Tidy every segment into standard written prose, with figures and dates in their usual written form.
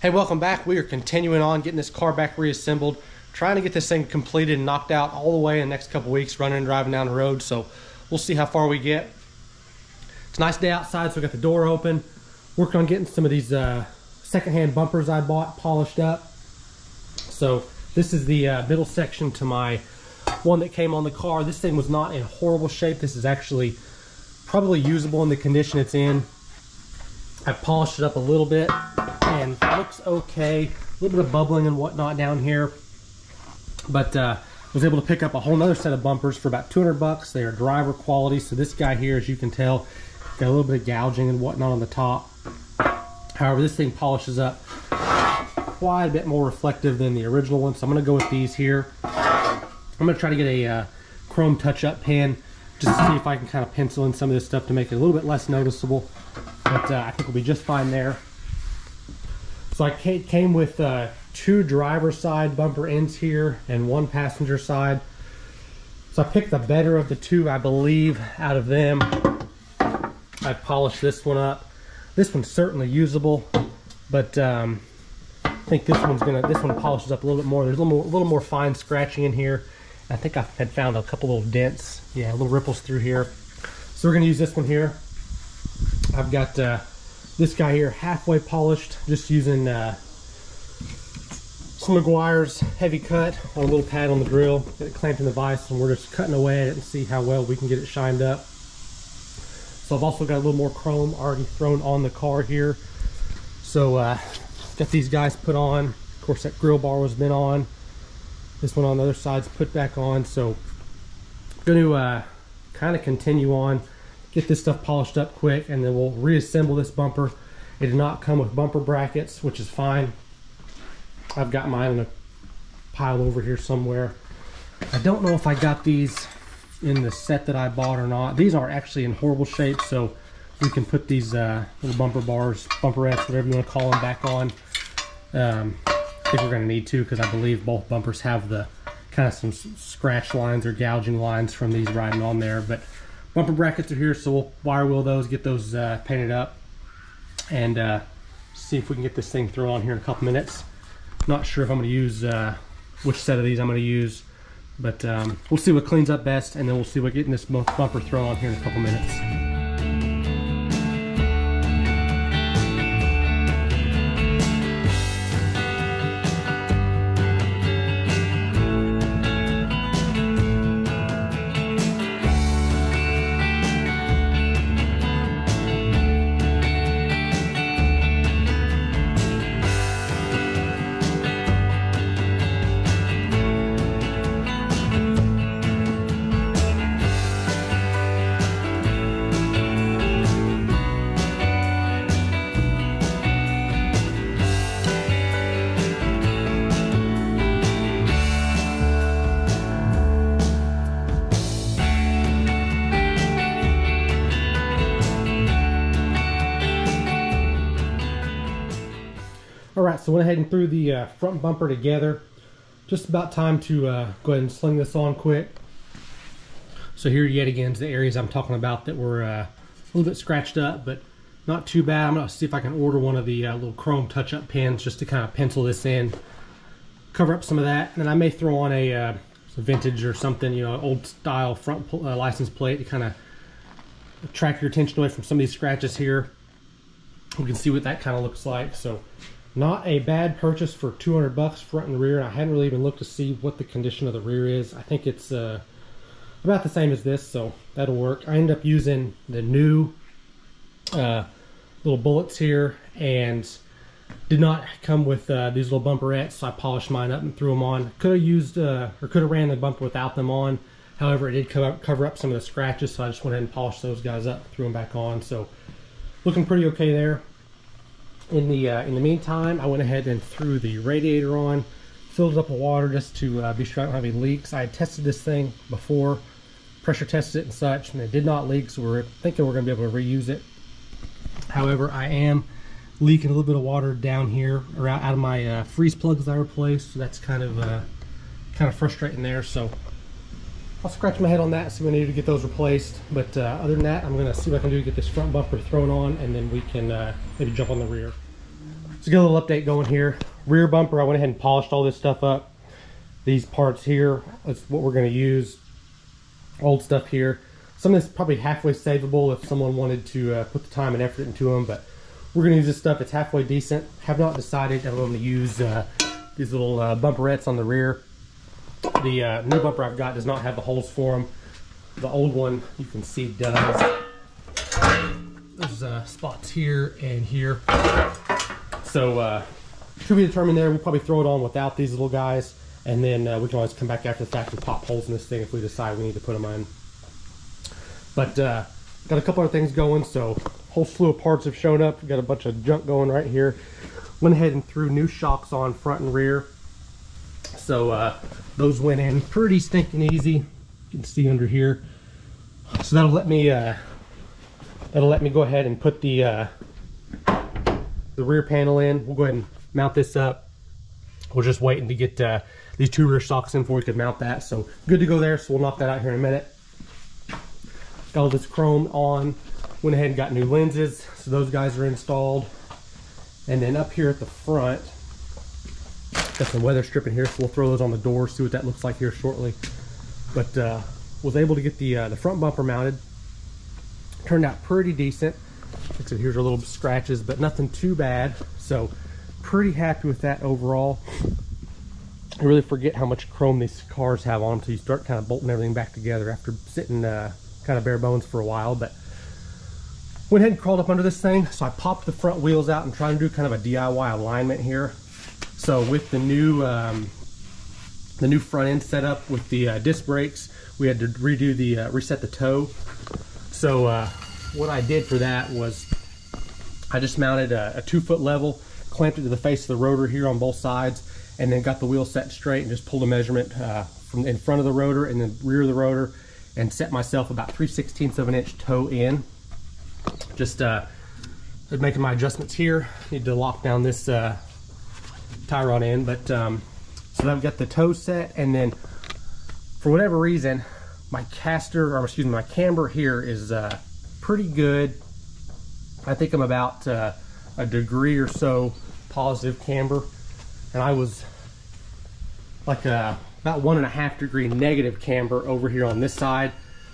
Hey, welcome back. We are continuing on getting this car back reassembled, trying to get this thing completed and knocked out all the way in the next couple weeks, running and driving down the road. So we'll see how far we get. It's a nice day outside, so we got the door open. Working on getting some of these secondhand bumpers I bought polished up. So this is the middle section to my one that came on the car. This thing was not in horrible shape. This is actually probably usable in the condition it's in. I polished it up a little bit and it looks okay. A little bit of bubbling and whatnot down here, but was able to pick up a whole nother set of bumpers for about 200 bucks. They are driver quality, so this guy here, as you can tell, got a little bit of gouging and whatnot on the top. However, this thing polishes up quite a bit more reflective than the original one, so I'm going to go with these here. I'm going to try to get a chrome touch-up pen just to see if I can kind of pencil in some of this stuff to make it a little bit less noticeable, but I think we'll be just fine there. So I came with two driver side bumper ends here and one passenger side. So I picked the better of the two, I believe, out of them. I polished this one up. This one's certainly usable, but I think this one polishes up a little bit more. There's a little more fine scratching in here. I think I had found a couple little dents, yeah, little ripples through here. So we're gonna use this one here. I've got this guy here halfway polished, just using some Meguiar's heavy cut on a little pad on the drill. Get it clamped in the vise, and we're just cutting away at it and see how well we can get it shined up. So I've also got a little more chrome already thrown on the car here. So got these guys put on. Of course, that grill bar was been on. This one on the other side's put back on. So I'm going to kind of continue on, get this stuff polished up quick, and then we'll reassemble this bumper. It did not come with bumper brackets, which is fine. I've got mine in a pile over here somewhere. I don't know if I got these in the set that I bought or not. These aren't actually in horrible shape, so we can put these little bumper bars, bumperettes, whatever you want to call them, back on. I think we're going to need to, because I believe both bumpers have the kind of some scratch lines or gouging lines from these riding on there. But bumper brackets are here, so we'll wire wheel those, get those painted up, and see if we can get this thing thrown on here in a couple minutes. Not sure if I'm going to use which set of these I'm going to use, but we'll see what cleans up best, and then we'll see what getting this bumper thrown on here in a couple minutes. Alright, so went ahead and threw the front bumper together. Just about time to go ahead and sling this on quick. So here yet again is the areas I'm talking about that were a little bit scratched up, but not too bad. I'm going to see if I can order one of the little chrome touch-up pens just to kind of pencil this in, cover up some of that, and then I may throw on a vintage or something, you know, old style front license plate to kind of attract your attention away from some of these scratches here. We can see what that kind of looks like. So not a bad purchase for 200 bucks front and rear. I hadn't really even looked to see what the condition of the rear is. I think it's about the same as this, so that'll work. I ended up using the new little bullets here, and did not come with these little bumperettes, so I polished mine up and threw them on. Could have used or could have ran the bumper without them on. However, it did cover up some of the scratches, so I just went ahead and polished those guys up, threw them back on. So looking pretty okay there. In the meantime, I went ahead and threw the radiator on, filled it up with water just to be sure I don't have any leaks. I had tested this thing before, pressure tested it and such, and it did not leak, so we're thinking we're going to be able to reuse it. However, I am leaking a little bit of water down here, or out of my freeze plugs I replaced, so that's kind of frustrating there. So I'll scratch my head on that, see if I need to get those replaced. But other than that, I'm going to see what I can do to get this front bumper thrown on, and then we can maybe jump on the rear. So get a little update going here. Rear bumper, I went ahead and polished all this stuff up. These parts here, that's what we're going to use. Old stuff here. Some of this is probably halfway savable if someone wanted to put the time and effort into them, but we're going to use this stuff. It's halfway decent. Have not decided if I'm going to use these little bumperettes on the rear. The new bumper I've got does not have the holes for them. The old one, you can see, does. There's spots here and here. So to be determined there. We'll probably throw it on without these little guys, and then we can always come back after the fact and pop holes in this thing if we decide we need to put them in. But got a couple other things going, so a whole slew of parts have shown up. We've got a bunch of junk going right here. Went ahead and threw new shocks on front and rear. So those went in pretty stinking easy. You can see under here. So that'll let me go ahead and put the rear panel in. We'll go ahead and mount this up. We're just waiting to get these two rear shocks in before we could mount that. So good to go there. So we'll knock that out here in a minute. Got all this chrome on. Went ahead and got new lenses. So those guys are installed. And then up here at the front, got some weather stripping here. So we'll throw those on the door, see what that looks like here shortly. But was able to get the front bumper mounted. Turned out pretty decent. Like I said, here's our little scratches, but nothing too bad. So pretty happy with that overall. I really forget how much chrome these cars have on them until you start kind of bolting everything back together after sitting kind of bare bones for a while. But went ahead and crawled up under this thing. So I popped the front wheels out and trying to do kind of a DIY alignment here. So with the new front end setup with the disc brakes, we had to redo the reset the toe. So what I did for that was I just mounted a 2-foot level, clamped it to the face of the rotor here on both sides, and then got the wheel set straight and just pulled a measurement from in front of the rotor and the rear of the rotor, and set myself about 3/16 of an inch toe in. Just making my adjustments here. Need to lock down this tie rod in, but so I've got the toe set, and then for whatever reason my my camber here is pretty good. I think I'm about a degree or so positive camber, and I was like about 1.5 degree negative camber over here on this side.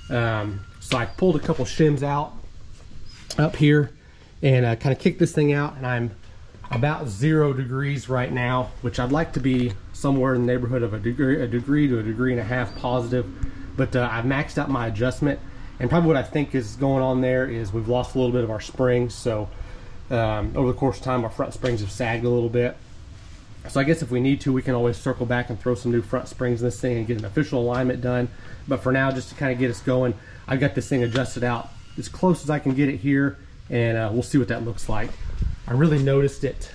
So I pulled a couple shims out up here and kind of kicked this thing out, and I'm about 0 degrees right now, which I'd like to be somewhere in the neighborhood of a degree to a degree and a half positive. But I've maxed out my adjustment, and probably what I think is going on there is we've lost a little bit of our springs. So over the course of time, our front springs have sagged a little bit. So I guess if we need to, we can always circle back and throw some new front springs in this thing and get an official alignment done. But for now, just to kind of get us going, I've got this thing adjusted out as close as I can get it here, and we'll see what that looks like. I really noticed it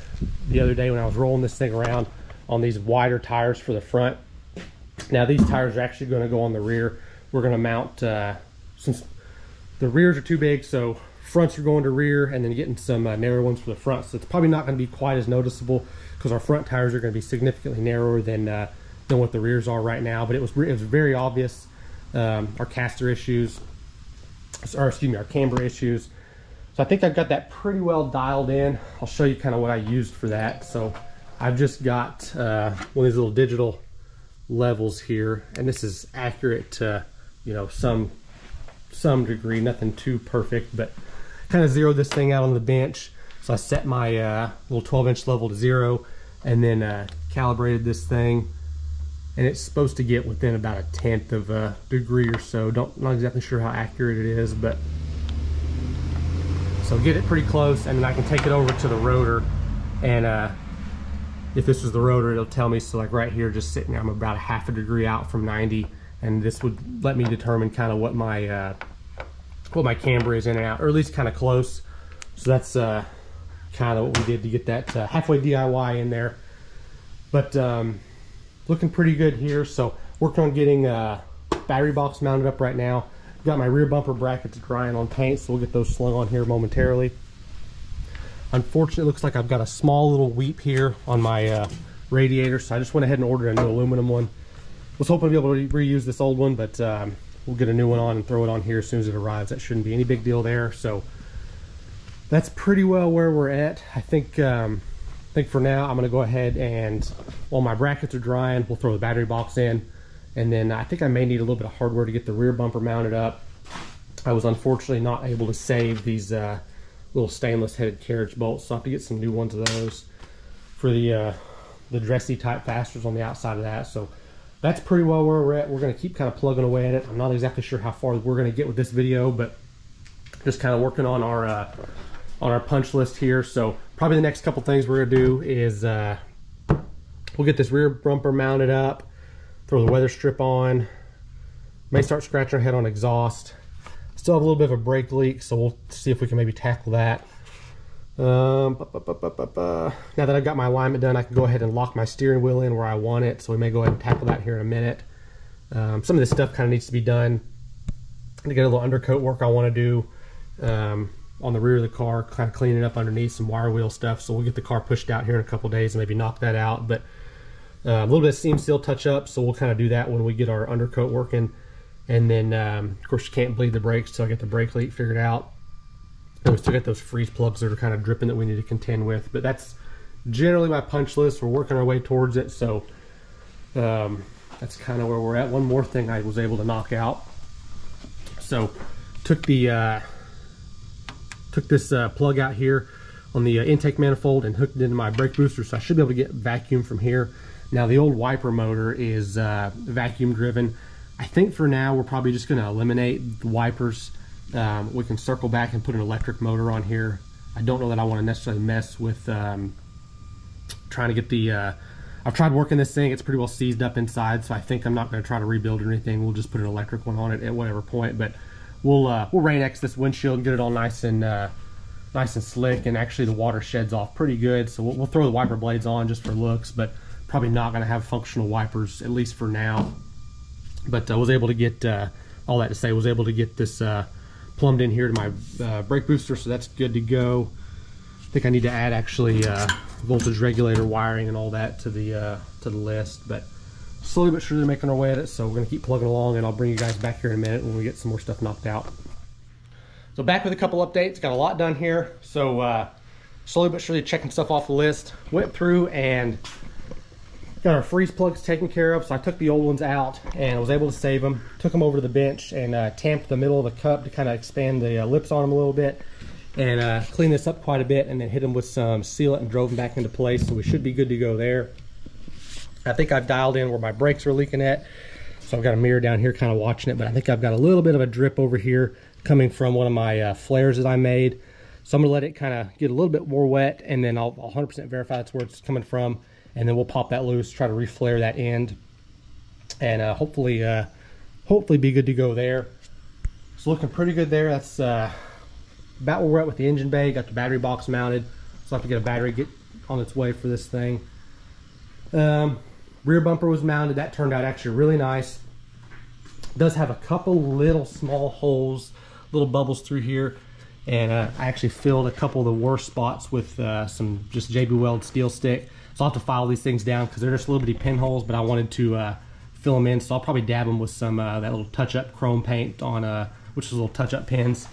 the other day when I was rolling this thing around on these wider tires for the front. Now these tires are actually going to go on the rear. We're going to mount, since the rears are too big, so fronts are going to rear, and then getting some narrow ones for the front. So it's probably not going to be quite as noticeable because our front tires are going to be significantly narrower than what the rears are right now. But it was very obvious. Our caster issues, or excuse me, our camber issues. So I think I've got that pretty well dialed in. I'll show you kind of what I used for that. So I've just got one of these little digital levels here, and this is accurate to, you know, some degree, nothing too perfect, but kind of zeroed this thing out on the bench. So I set my little 12-inch level to 0, and then calibrated this thing, and it's supposed to get within about 1/10 of a degree or so. Not exactly sure how accurate it is, but so get it pretty close, and then I can take it over to the rotor, and if this is the rotor, it'll tell me. So like right here, just sitting there, I'm about 1/2 degree out from 90, and this would let me determine kind of what my camber is in and out, or at least kind of close. So that's kind of what we did to get that halfway DIY in there. But looking pretty good here. So working on getting battery box mounted up right now. Got my rear bumper brackets drying on paint, so we'll get those slung on here momentarily. Unfortunately, it looks like I've got a small little weep here on my radiator, so I just went ahead and ordered a new aluminum one. Was hoping to be able to reuse this old one, but we'll get a new one on and throw it on here as soon as it arrives. That shouldn't be any big deal there. So that's pretty well where we're at. I think I think for now I'm going to go ahead and, while my brackets are drying, we'll throw the battery box in. And then I think I may need a little bit of hardware to get the rear bumper mounted up. I was unfortunately not able to save these little stainless headed carriage bolts, so I have to get some new ones of those for the dressy type fasteners on the outside of that. So that's pretty well where we're at. We're going to keep kind of plugging away at it. I'm not exactly sure how far we're going to get with this video, but just kind of working on our punch list here. So probably the next couple things we're going to do is we'll get this rear bumper mounted up, throw the weather strip on, may start scratching our head on exhaust. Still have a little bit of a brake leak, so we'll see if we can maybe tackle that. Now that I've got my alignment done, I can go ahead and lock my steering wheel in where I want it, so we may go ahead and tackle that here in a minute. Some of this stuff kind of needs to be done to get a little undercoat work I want to do on the rear of the car, kind of clean it up underneath, some wire wheel stuff. So we'll get the car pushed out here in a couple days and maybe knock that out. But a little bit of seam seal touch up, so we'll kind of do that when we get our undercoat working. And then of course you can't bleed the brakes till I get the brake leak figured out. And we still got those freeze plugs that are kind of dripping that we need to contend with. But that's generally my punch list. We're working our way towards it, so that's kind of where we're at. One more thing I was able to knock out. So took this plug out here on the intake manifold and hooked it into my brake booster, so I should be able to get vacuum from here. Now the old wiper motor is vacuum driven. I think for now we're probably just going to eliminate the wipers. We can circle back and put an electric motor on here. I don't know that I want to necessarily mess with trying to get the I've tried working this thing. It's pretty well seized up inside, so I think I'm not going to try to rebuild or anything. We'll just put an electric one on it at whatever point. But we'll rain-X this windshield and get it all nice and slick. And actually the water sheds off pretty good, so we'll throw the wiper blades on just for looks, but probably not going to have functional wipers, at least for now. But I was able to get all that to say, was able to get this plumbed in here to my brake booster, so that's good to go. I think I need to add actually voltage regulator wiring and all that to the list, but slowly but surely making our way at it. So we're going to keep plugging along, and I'll bring you guys back here in a minute when we get some more stuff knocked out. So back with a couple updates. Got a lot done here, so slowly but surely checking stuff off the list. Went through and got our freeze plugs taken care of, so I took the old ones out and I was able to save them. Took them over to the bench and tamped the middle of the cup to kind of expand the lips on them a little bit, and cleaned this up quite a bit, and then hit them with some sealant and drove them back into place, so we should be good to go there. I think I've dialed in where my brakes are leaking at, so I've got a mirror down here kind of watching it, but I think I've got a little bit of a drip over here coming from one of my flares that I made. So I'm going to let it kind of get a little bit more wet, and then I'll 100% verify that's where it's coming from. And then we'll pop that loose, try to reflare that end, and hopefully be good to go there. It's looking pretty good there. That's about where we're at with the engine bay. Got the battery box mounted, so I have to get a battery get on its way for this thing. Rear bumper was mounted. That turned out actually really nice. It does have a couple little small holes, little bubbles through here, and I actually filled a couple of the worst spots with some just JB Weld steel stick. So I'll have to file these things down because they're just little bitty pinholes, but I wanted to fill them in, so I'll probably dab them with some that little touch-up chrome paint on, which is little touch-up pins.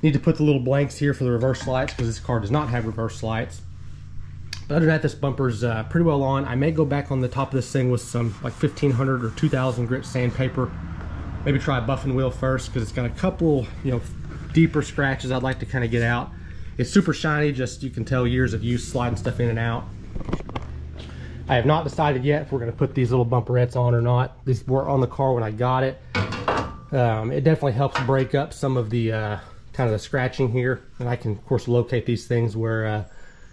Need to put the little blanks here for the reverse lights because this car does not have reverse lights. But other than that, this bumper's pretty well on. I may go back on the top of this thing with some like 1500 or 2000 grit sandpaper. Maybe try a buffing wheel first because it's got a couple, deeper scratches I'd like to kind of get out. It's super shiny, just you can tell years of use sliding stuff in and out. I have not decided yet if we're going to put these little bumperettes on or not. These were on the car when I got it. It definitely helps break up some of the kind of the scratching here, and I can of course locate these things where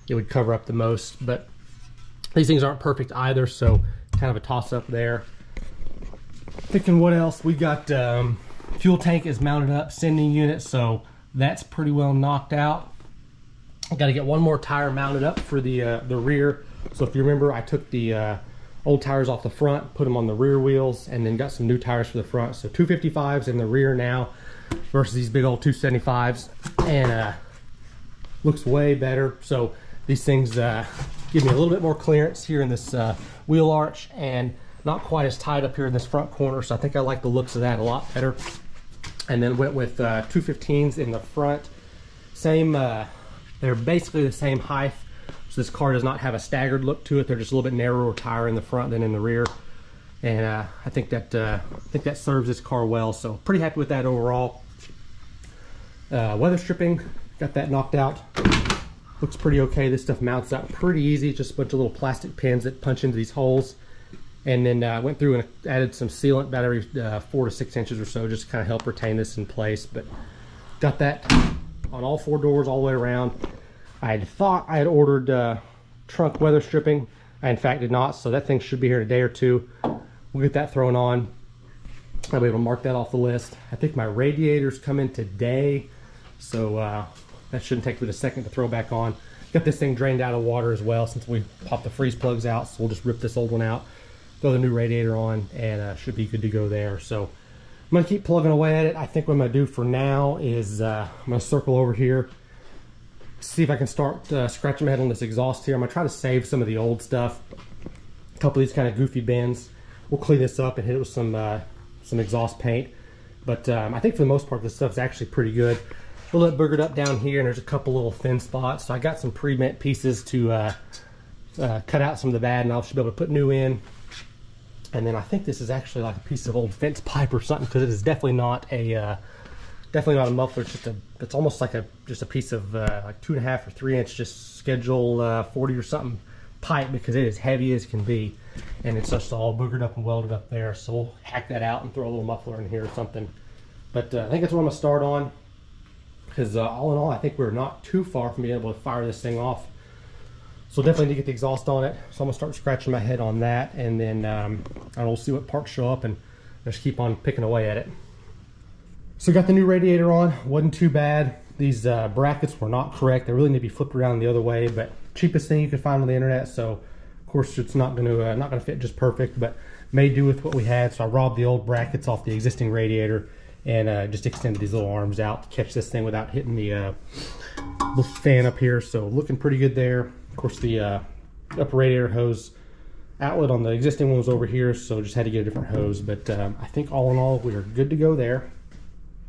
it would cover up the most, but these things aren't perfect either, so kind of a toss up there. Thinking what else we got. Fuel tank is mounted up, sending unit, so that's pretty well knocked out. I got to get one more tire mounted up for the rear. So if you remember, I took the old tires off the front, put them on the rear wheels, and then got some new tires for the front. So 255s in the rear now versus these big old 275s, and looks way better. So these things give me a little bit more clearance here in this wheel arch, and not quite as tight up here in this front corner. So I think I like the looks of that a lot better. And then went with 215s in the front. Same, they're basically the same height. So So this car does not have a staggered look to it. They're just a little bit narrower tire in the front than in the rear. And I think that serves this car well. So pretty happy with that overall. Weather stripping, got that knocked out. Looks pretty okay. This stuff mounts up pretty easy. Just a bunch of little plastic pins that punch into these holes. And then went through and added some sealant about every 4 to 6 inches or so, just to kind of help retain this in place. But got that on all 4 doors all the way around. I had thought I had ordered trunk weather stripping. I in fact did not, so that thing should be here in a day or two. We'll get that thrown on. I'll be able to mark that off the list. I think my radiators come in today, so that shouldn't take but a second to throw back on. Got this thing drained out of water as well since we popped the freeze plugs out, so we'll just rip this old one out, throw the new radiator on, and should be good to go there. So I'm gonna keep plugging away at it. I think what I'm gonna do for now is I'm gonna circle over here, see if I can start scratching my head on this exhaust here. I'm gonna try to save some of the old stuff, a couple of these kind of goofy bends. We'll clean this up and hit it with some exhaust paint. But I think for the most part, this stuff's actually pretty good. A little bit boogered up down here, and there's a couple little thin spots. So I got some pre-bent pieces to cut out some of the bad, and I should be able to put new in. And then I think this is actually like a piece of old fence pipe or something, because it is definitely not a muffler. It's almost like just a piece of like 2.5 or 3 inch, just schedule 40 or something pipe, because it is heavy as can be, and it's just all boogered up and welded up there. So we'll hack that out and throw a little muffler in here or something. But I think that's what I'm gonna start on, because all in all, I think we're not too far from being able to fire this thing off. So definitely need to get the exhaust on it. So I'm gonna start scratching my head on that, and then we'll see what parts show up and just keep on picking away at it. So got the new radiator on, wasn't too bad. These brackets were not correct. They really need to be flipped around the other way, but cheapest thing you could find on the internet. So of course it's not gonna fit just perfect, but made do with what we had. So I robbed the old brackets off the existing radiator and just extended these little arms out to catch this thing without hitting the fan up here. So looking pretty good there. Of course the upper radiator hose outlet on the existing one was over here, so just had to get a different hose. But I think all in all, we are good to go there.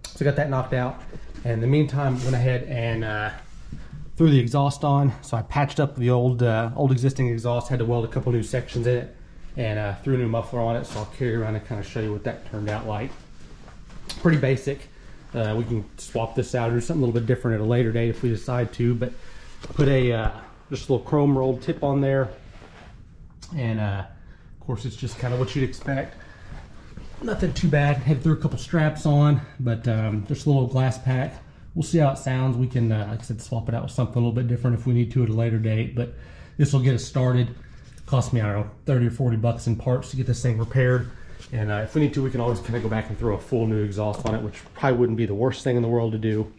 So got that knocked out. And in the meantime, went ahead and threw the exhaust on. So I patched up the old existing exhaust, had to weld a couple new sections in it, and threw a new muffler on it. So I'll carry around and kind of show you what that turned out like. Pretty basic. We can swap this out or do something a little bit different at a later date if we decide to, but put a just a little chrome rolled tip on there, and of course it's just kind of what you'd expect. Nothing too bad. Had threw a couple straps on, but just a little glass pack. We'll see how it sounds. We can, like I said, swap it out with something a little bit different if we need to at a later date, but this will get us started. It cost me, I don't know, 30 or 40 bucks in parts to get this thing repaired. And if we need to, we can always kind of go back and throw a full new exhaust on it, which probably wouldn't be the worst thing in the world to do.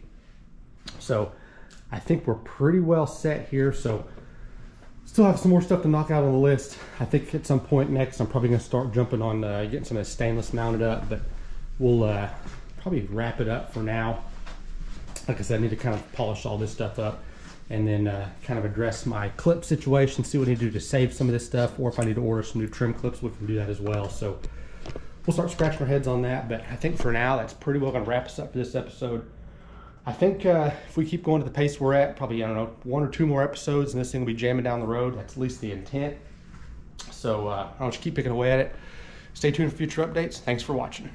So I think we're pretty well set here. So still have some more stuff to knock out on the list. I think at some point next, I'm probably gonna start jumping on getting some of the stainless mounted up, but we'll probably wrap it up for now. Like I said, I need to kind of polish all this stuff up, and then kind of address my clip situation, see what I need to do to save some of this stuff, or if I need to order some new trim clips, we can do that as well. So we'll start scratching our heads on that, but I think for now, that's pretty well gonna wrap us up for this episode. I think if we keep going to the pace we're at, probably, I don't know, 1 or 2 more episodes, and this thing will be jamming down the road. That's at least the intent. So I'll just keep picking away at it. Stay tuned for future updates. Thanks for watching.